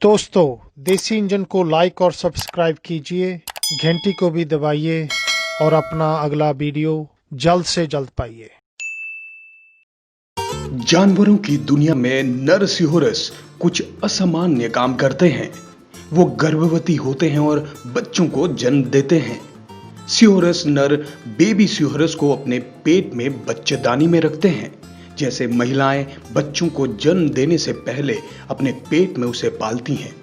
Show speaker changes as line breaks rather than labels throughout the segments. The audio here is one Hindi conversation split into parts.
दोस्तों, देसी इंजन को लाइक और सब्सक्राइब कीजिए, घंटी को भी दबाइए और अपना अगला वीडियो जल्द से जल्द पाइए।
जानवरों की दुनिया में नर सिहोरस कुछ असामान्य काम करते हैं। वो गर्भवती होते हैं और बच्चों को जन्म देते हैं। सिहोरस नर बेबी सिहोरस को अपने पेट में बच्चेदानी में रखते हैं। जैसे महिलाएं बच्चों को जन्म देने से पहले अपने पेट में उसे पालती हैं,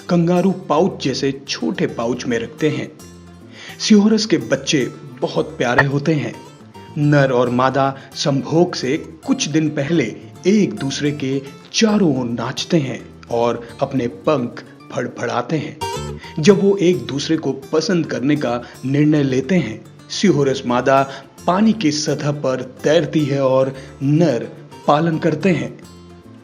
कंगारू पाउच जैसे छोटे पाउच में रखते हैं। सिहोरस के बच्चे बहुत प्यारे होते हैं। नर और मादा संभोग से कुछ दिन पहले एक दूसरे के चारों ओर नाचते हैं और अपने पंख फड़फड़ाते हैं। जब वो एक दूसरे को पसंद करने का निर्णय लेते हैं, सिहोरस मादा पानी की सतह पर तैरती है और नर पालन करते हैं।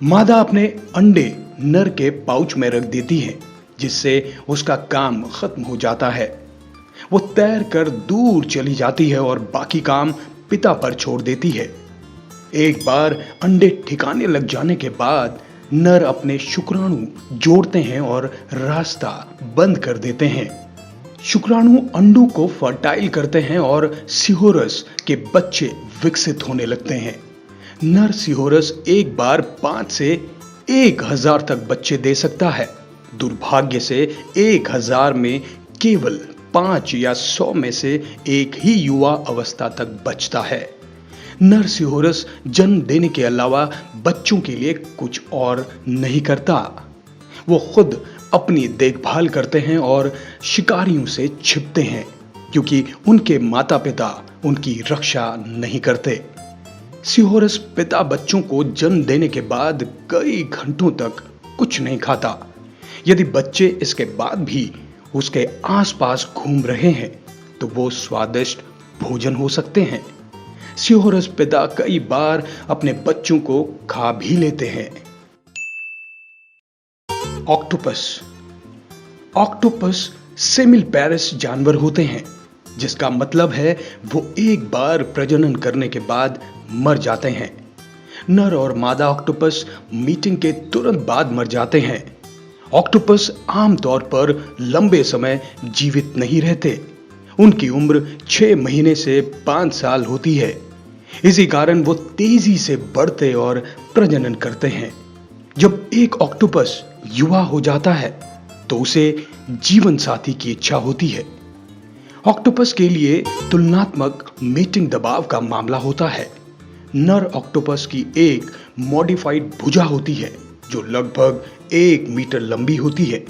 मादा अपने अंडे नर के पाउच में रख देती है, जिससे उसका काम खत्म हो जाता है। वो तैर कर दूर चली जाती है और बाकी काम पिता पर छोड़ देती है। एक बार अंडे ठिकाने लग जाने के बाद नर अपने शुक्राणु जोड़ते हैं और रास्ता बंद कर देते हैं। शुक्राणु अंडों को फर्टाइल करते हैं और सिहोरस के बच्चे विकसित होने लगते हैं। नर सिहोरस एक बार 5 से 1000 तक बच्चे दे सकता है। दुर्भाग्य से 1000 में केवल 5 या 100 में से एक ही युवा अवस्था तक बचता है। नर सिहोरस जन्म देने के अलावा बच्चों के लिए कुछ और नहीं करता। वो खुद अपनी देखभाल करते हैं और शिकारियों से छिपते हैं, क्योंकि उनके माता पिता उनकी रक्षा नहीं करते। सिहोरस पिता बच्चों को जन्म देने के बाद कई घंटों तक कुछ नहीं खाता। यदि बच्चे इसके बाद भी उसके आसपास घूम रहे हैं तो वो स्वादिष्ट भोजन हो सकते हैं। सिहोरस पिता कई बार अपने बच्चों को खा भी लेते हैं। ऑक्टोपस। ऑक्टोपस सेमिलपैरस जानवर होते हैं, जिसका मतलब है वो एक बार प्रजनन करने के बाद मर जाते हैं। नर और मादा ऑक्टोपस मीटिंग के तुरंत बाद मर जाते हैं। ऑक्टोपस आमतौर पर लंबे समय जीवित नहीं रहते। उनकी उम्र 6 महीने से 5 साल होती है। इसी कारण वो तेजी से बढ़ते और प्रजनन करते हैं। जब एक ऑक्टोपस युवा हो जाता है तो उसे जीवन साथी की इच्छा होती है। ऑक्टोपस के लिए तुलनात्मक मेटिंग दबाव का मामला होता है। नर ऑक्टोपस की एक मॉडिफाइड भुजा होती है जो लगभग 1 मीटर लंबी होती है,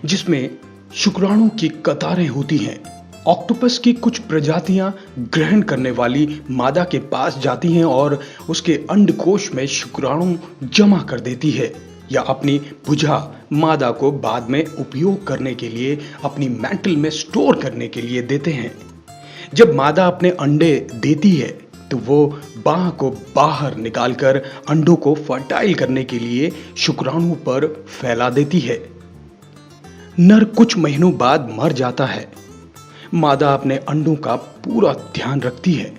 जिसमें शुक्राणु की कतारें होती हैं। ऑक्टोपस की कुछ प्रजातियां ग्रहण करने वाली मादा के पास जाती हैं और उसके अंडकोश में शुक्राणु जमा कर देती है, या अपनी भुजा मादा को बाद में उपयोग करने के लिए अपनी मैंटल में स्टोर करने के लिए देते हैं। जब मादा अपने अंडे देती है तो वो बाह को बाहर निकालकर अंडों को फर्टाइल करने के लिए शुक्राणु पर फैला देती है। नर कुछ महीनों बाद मर जाता है। मादा अपने अंडों का पूरा ध्यान रखती है।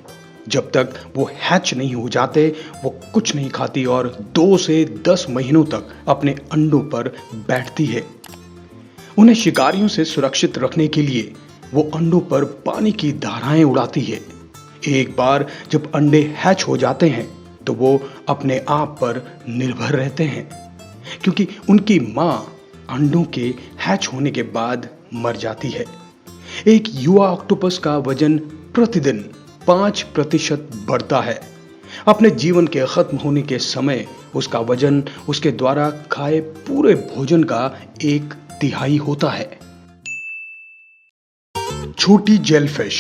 जब तक वो हैच नहीं हो जाते वो कुछ नहीं खाती और 2 से 10 महीनों तक अपने अंडों पर बैठती है। उन्हें शिकारियों से सुरक्षित रखने के लिए वो अंडों पर पानी की धाराएं उड़ाती है। एक बार जब अंडे हैच हो जाते हैं तो वो अपने आप पर निर्भर रहते हैं, क्योंकि उनकी मां अंडों के हैच होने के बाद मर जाती है। एक युवा ऑक्टोपस का वजन प्रतिदिन 5% बढ़ता है। अपने जीवन के खत्म होने के समय उसका वजन उसके द्वारा खाए पूरे भोजन का 1/3 होता है। छोटी जेलफिश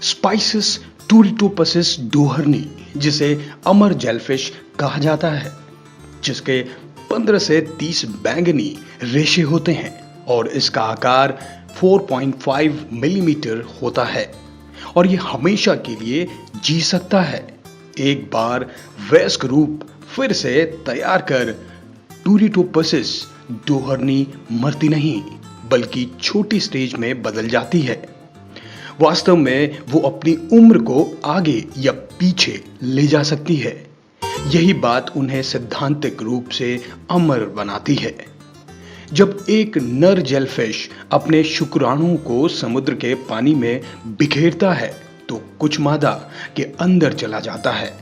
स्पाइसिस टूरिटोपसिस डोहर्नी, जिसे अमर जेलफिश कहा जाता है, जिसके 15 से 30 बैंगनी रेशे होते हैं और इसका आकार 4.5 मिलीमीटर होता है और ये हमेशा के लिए जी सकता है। एक बार वयस्क रूप फिर से तैयार कर टूरिटोपसिस डोहर्नी मरती नहीं, बल्कि छोटी स्टेज में बदल जाती है। वास्तव में वो अपनी उम्र को आगे या पीछे ले जा सकती है। यही बात उन्हें सैद्धांतिक रूप से अमर बनाती है। जब एक नर जेलफिश अपने शुक्राणुओं को समुद्र के पानी में बिखेरता है तो कुछ मादा के अंदर चला जाता है।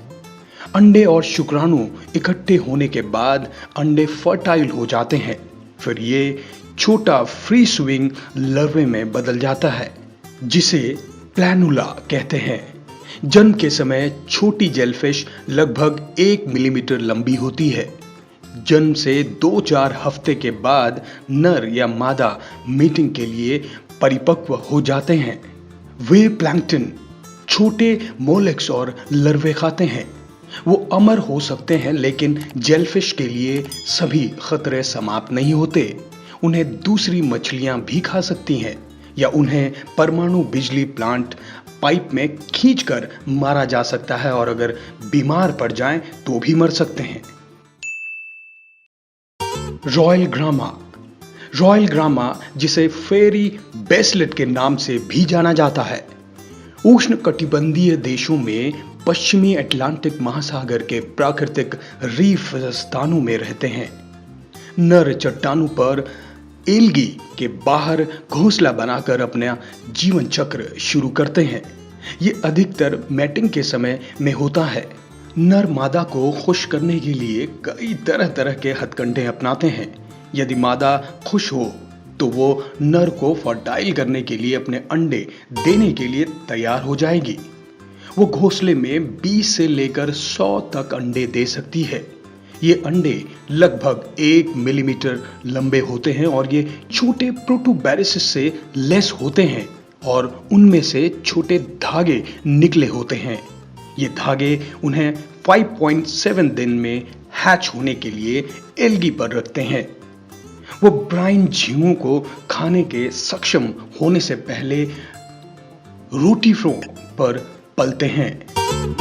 अंडे और शुक्राणु इकट्ठे होने के बाद अंडे फर्टाइल हो जाते हैं। फिर ये छोटा फ्री स्विंग लार्वे में बदल जाता है जिसे प्लैनुला कहते हैं। जन्म के समय छोटी जेलफिश लगभग 1 मिलीमीटर लंबी होती है। जन्म से 2-4 हफ्ते के बाद नर या मादा मीटिंग के लिए परिपक्व हो जाते हैं। वे प्लैंकटन, छोटे मोलस्क्स और larvae खाते हैं। वो अमर हो सकते हैं, लेकिन जेलफिश के लिए सभी खतरे समाप्त नहीं होते। उन्हें दूसरी मछलियां भी खा सकती हैं या उन्हें परमाणु बिजली प्लांट पाइप में खींचकर मारा जा सकता है और अगर बीमार पड़ जाएं तो भी मर सकते हैं। रॉयल ग्रामा जिसे फेरी बेसलेट के नाम से भी जाना जाता है, उष्णकटिबंधीय देशों में पश्चिमी अटलांटिक महासागर के प्राकृतिक रीफ स्थानों में रहते हैं। नर चट्टानों पर एल्गी के बाहर घोंसला बनाकर अपना जीवन चक्र शुरू करते हैं। ये अधिकतर मैटिंग के समय में होता है। नर मादा को खुश करने के लिए कई तरह तरह के हथकंडे अपनाते हैं। यदि मादा खुश हो तो वो नर को फर्टाइल करने के लिए अपने अंडे देने के लिए तैयार हो जाएगी। वो घोंसले में 20 से लेकर 100 तक अंडे दे सकती है। ये अंडे लगभग 1 मिलीमीटर लंबे होते हैं और ये छोटे प्रोटोबैरिस से लेस होते हैं और उनमें से छोटे धागे निकले होते हैं। ये धागे उन्हें 5.7 दिन में हैच होने के लिए एल्गी पर रखते हैं। वो ब्राइन झींगों को खाने के सक्षम होने से पहले रोटिफरों पर पलते हैं।